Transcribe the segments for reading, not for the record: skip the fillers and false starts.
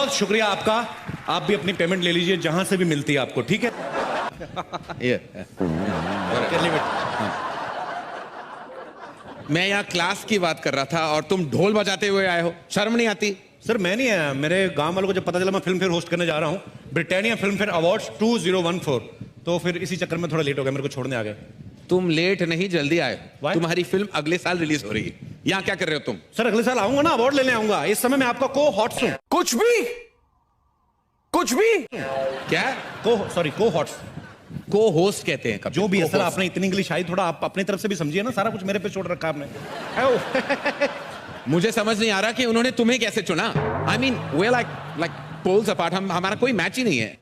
बहुत शुक्रिया आपका। आप भी अपनी पेमेंट ले लीजिए जहां से भी मिलती है आपको, ठीक है? मैं यहाँ क्लास की बात कर रहा था और तुम ढोल बजाते हुए आए हो, शर्म नहीं आती? सर मैं नहीं आया, मेरे गांव वालों को जब पता चला मैं फिल्म फेयर होस्ट करने जा रहा हूँ, ब्रिटानिया फिल्म फेयर अवार्ड्स 2014, तो फिर इसी चक्कर में थोड़ा लेट हो गया, मेरे को छोड़ने आ गए। तुम लेट नहीं, जल्दी आए। Why? तुम्हारी फिल्म अगले साल रिलीज हो रही है। यहाँ क्या कर रहे हो तुम? सर अगले साल आऊंगा ना, अवार्ड लेने आऊंगा। इस समय मैं आपका को हॉट्स हूँ। कुछ भी क्या? को हॉट्स, को होस्ट कहते हैं। जो भी है सर, आपने इतनी इंग्लिश आई, थोड़ा आप अपनी तरफ से भी समझिए ना, सारा कुछ मेरे पे छोड़ रखा आपने। मुझे समझ नहीं आ रहा कि उन्होंने तुम्हें कैसे चुना। I mean we're like poles apart, हमारा कोई मैच ही नहीं है।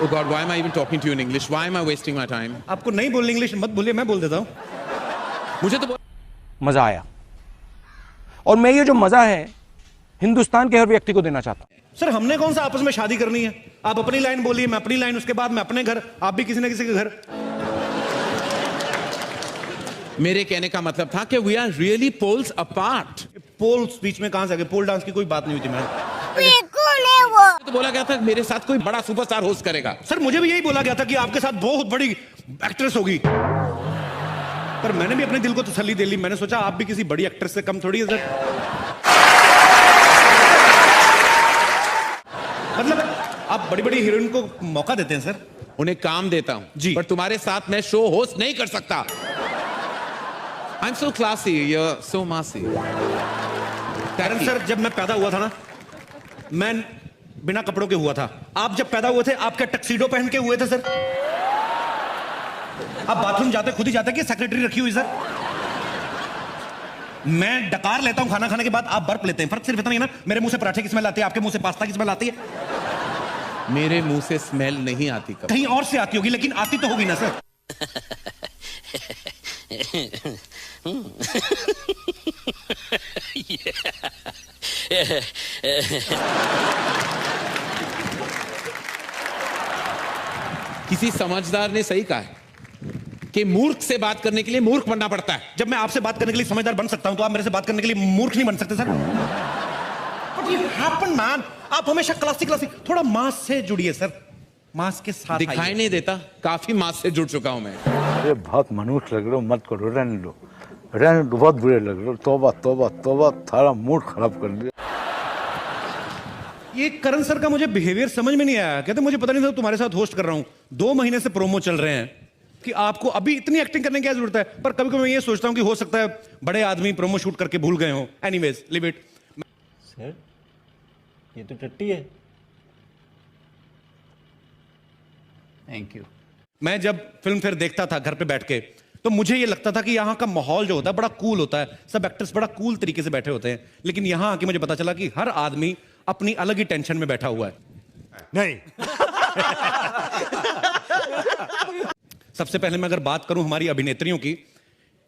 Oh God, why am I even talking to you in English? Why am I wasting my time? आपको नहीं बोलनी इंग्लिश मत बोलिए, मैं बोल देता हूँ। मुझे तो मजा आया, और मैं ये जो मजा है हिंदुस्तान के हर व्यक्ति को देना चाहता हूं। सर हमने कौन सा आपस में शादी करनी है? आप अपनी लाइन बोलिए, मैं अपनी लाइन, उसके बाद मैं अपने घर, आप भी किसी न किसी के घर। मेरे कहने का मतलब था कि we are really poles apart. Poles बीच में कहां से आ गए? पोल डांस की कोई बात नहीं हुई थी मैम। तो बोला गया था मेरे साथ कोई बड़ा सुपरस्टार होस्ट करेगा। सर मुझे भी यही बोला गया था कि आपके साथ बहुत बड़ी एक्ट्रेस होगी, पर मैंने भी अपने दिल को तसल्ली दे ली। मैंने सोचा आप भी किसी बड़ी एक्ट्रेस से कम थोड़ी है सर। मतलब आप बड़ी बड़ी हीरोइन को मौका देते हैं सर। उन्हें काम देता हूं जी, पर तुम्हारे साथ मैं शो होस्ट नहीं कर सकता। I'm so classy, you're so massy. कारण सर जब मैं पैदा हुआ था ना, मैं बिना कपड़ों के हुआ था। आप जब पैदा हुए थे, आप क्या टक्सीडो पहन के हुए थे सर? आप बाथरूम जाते खुद ही जाते कि सेक्रेटरी रखी हुई सर? मैं डकार लेता हूं खाना खाने के बाद, आप बर्फ लेते हैं। फर्क सिर्फ इतना ही है ना, मेरे मुंह से पराठे की स्मेल आती है, आपके मुंह से पास्ता की स्मेल आती है। मेरे मुंह से स्मेल नहीं आती कभी। कहीं और से आती होगी, लेकिन आती तो होगी ना सर। किसी समझदार ने सही कहा है कि मूर्ख से बात करने के लिए मूर्ख बनना पड़ता है। जब मैं आपसे बात करने के लिए समझदार बन सकता हूं, तो आप मेरे से बात करने के लिए मूर्ख नहीं बन सकते sir. But you happen, man. आप हमेशा क्लासिक थोड़ा मास से जुड़िए सर, मास के साथ दिखाई नहीं देता, काफी मास से जुड़ चुका हूं मैं। अरे बहुत मनुष्य लग रहे हो, मत करो, रहने दो, बहुत बुरे लग रहे हो। तौबा तौबा तौबा, थारा मूड खराब कर दिया। ये करण सर का मुझे बिहेवियर समझ में नहीं आया। कहते मुझे पता नहीं था तुम्हारे साथ होस्ट कर रहा हूं, 2 महीने से प्रोमो चल रहे हैं कि आपको अभी इतनी एक्टिंग करने की क्या जरूरत है। पर कभी कभी मैं ये सोचता हूं कि हो सकता है बड़े आदमी प्रोमो शूट करके भूल गए हो। Anyways leave it. सर ये तो टट्टी है। Thank you. मैं जब फिल्म फेयर देखता था घर पे बैठ के, तो मुझे ये लगता था कि यहाँ का माहौल जो होता है बड़ा कूल होता है, सब एक्टर्स बड़ा कूल तरीके से बैठे होते हैं। लेकिन यहाँ आके मुझे पता चला कि हर आदमी अपनी अलग ही टेंशन में बैठा हुआ है। नहीं। सबसे पहले मैं अगर बात करूं हमारी अभिनेत्रियों की,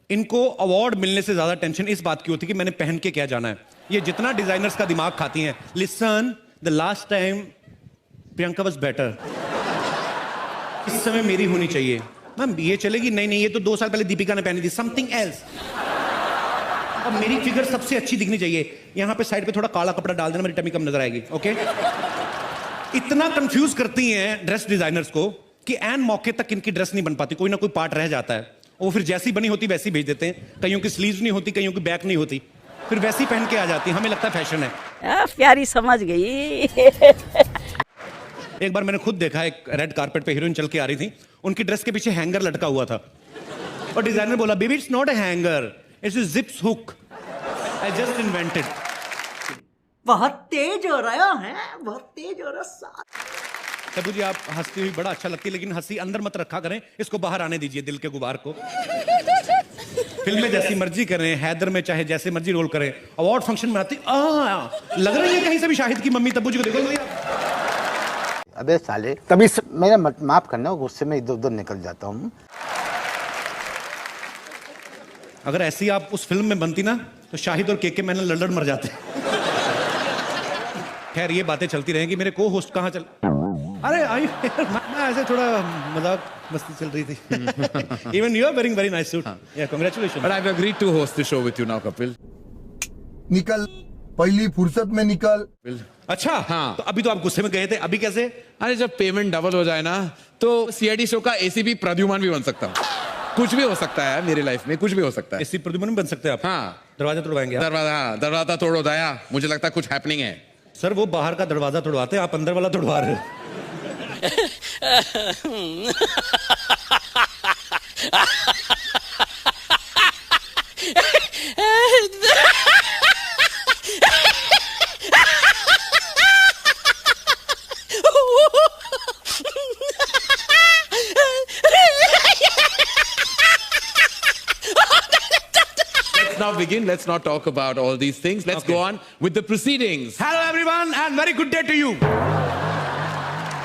इनको अवार्ड मिलने से ज्यादा टेंशन इस बात की होती कि मैंने पहन के क्या जाना है। ये जितना डिजाइनर्स का दिमाग खाती हैं। Listen, the last time Priyanka was better, इस समय मेरी होनी चाहिए। मैम ये चलेगी? नहीं, ये तो 2 साल पहले दीपिका ने पहनी थी, समथिंग एल्स। अब मेरी फिगर सबसे अच्छी दिखनी चाहिए। यहां पे साइड पे थोड़ा काला कपड़ा डाल देना, मेरी टमी कम नजर आएगी। ओके? इतना कंफ्यूज करती हैं ड्रेस डिजाइनर्स को कि एन मौके तक इनकी ड्रेस नहीं बन पाती, कोई ना कोई पार्ट रह जाता है। वो फिर जैसी बनी होती वैसी भेज देते हैं। कईयों की स्लीव्स नहीं होती, कईयों की बैक नहीं होती, फिर वैसी पहन के आ जाती। हमें लगता है फैशन है। प्यारी समझ गई। एक बार मैंने खुद देखा, एक रेड कारपेट पे हीरोइन चल के आ रही थी, उनकी ड्रेस के पीछे हैंगर लटका हुआ था और डिजाइनर बोला, baby it's not a hanger, it's a zips hook, I just invented. बहुत तेज हो रहा है, बहुत तेज हो रहा। तबू जी आप हंसती हुई बड़ा अच्छा लगती है, लेकिन हंसी अंदर मत रखा करें, इसको बाहर आने दीजिए, दिल के गुबार को। फिल्म में जैसी मर्जी करें, हैदर में चाहे जैसे मर्जी रोल करें, अवार्ड फंक्शन में आती लग रही है कहीं से भी शाहिद की मम्मी। तब्बू जी को देखो। अबे साले, तभी मेरा माफ करना, गुस्से में इधर उधर निकल जाता हूँ। अगर ऐसी आप उस फिल्म में बनती ना, तो शाहिद और केके मैंने लड़न मर जाते। खैर ये बातें चलती रहेंगी। मेरे को होस्ट कहाँ चल, अरे आई मैं ऐसे थोड़ा मजाक मस्ती चल रही थी। Even you are wearing very nice suit. Yeah congratulation. But I've agreed to host the show with you now, Kapil. निकल पहली फुर्सत में निकल। अच्छा हाँ। तो अभी तो आप गुस्से में गए थे, अभी कैसे? अरे जब पेमेंट डबल हो जाए ना तो सीआईडी शो का एसीपी प्रद्युमन भी बन सकता हूँ। कुछ भी हो सकता है मेरी लाइफ में, कुछ भी हो सकता है। इसी प्रद्युमन में बन सकते हैं आप? हाँ। दरवाजा तोड़वाएंगे आप? दरवाजा तोड़ो दया, मुझे लगता है कुछ हैपनिंग है। सर वो बाहर का दरवाजा तोड़वाते हैं, आप अंदर वाला तोड़वा रहे हो। Let's not talk about all these things. Let's go on with the proceedings. Hello everyone and very good day to you.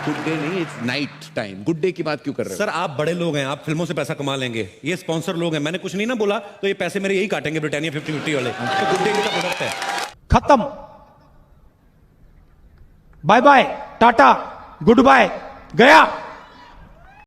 Good day नहीं, it's night time. Good day की बात क्यों कर रहे हो? सर आप बड़े लोग हैं, आप फिल्मों से पैसा कमा लेंगे, ये स्पॉन्सर लोग हैं, मैंने कुछ नहीं ना बोला तो ये पैसे मेरे यही काटेंगे ब्रिटानिया 50-50 वाले। तो गुड डे का प्रोडक्ट है। खत्म, bye bye, tata, goodbye, गया।